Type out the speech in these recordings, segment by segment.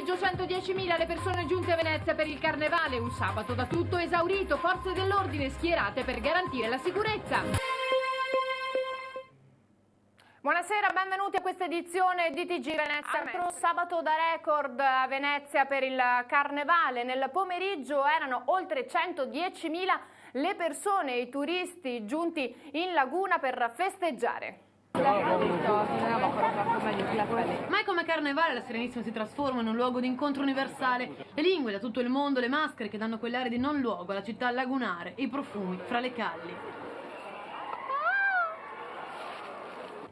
pomeriggio 110.000 le persone giunte a Venezia per il Carnevale, un sabato da tutto esaurito, forze dell'ordine schierate per garantire la sicurezza. Buonasera, benvenuti a questa edizione di TG Venezia. Altro sabato da record a Venezia per il Carnevale. Nel pomeriggio erano oltre 110.000 le persone e i turisti giunti in laguna per festeggiare. Mai come Carnevale la Serenissima si trasforma in un luogo di incontro universale. Le lingue da tutto il mondo, le maschere che danno quell'aria di non luogo alla città lagunare e i profumi fra le calli.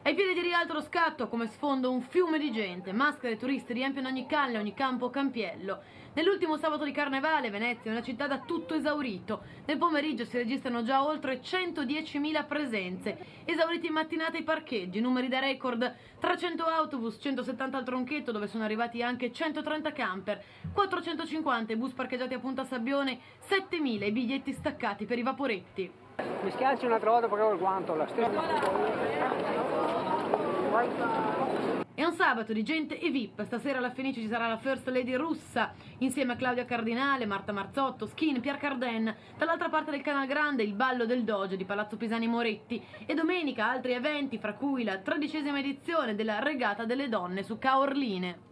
Ai piedi di Rialto lo Scatto, come sfondo un fiume di gente, maschere e turisti riempiono ogni calle, ogni campo o campiello. Nell'ultimo sabato di Carnevale Venezia è una città da tutto esaurito. Nel pomeriggio si registrano già oltre 110.000 presenze. Esauriti in mattinata i parcheggi, numeri da record, 300 autobus, 170 al Tronchetto dove sono arrivati anche 130 camper, 450 i bus parcheggiati a Punta Sabbione, 7.000 i biglietti staccati per i vaporetti. Mi schiacci un'altra volta perché ho il guanto, la stessa. È un sabato di gente e VIP. Stasera alla Fenice ci sarà la First Lady russa, insieme a Claudia Cardinale, Marta Marzotto, Skin, Pierre Cardin. Dall'altra parte del Canal Grande il ballo del Doge di Palazzo Pisani Moretti. E domenica altri eventi, fra cui la 13ª edizione della Regata delle Donne su Caorline.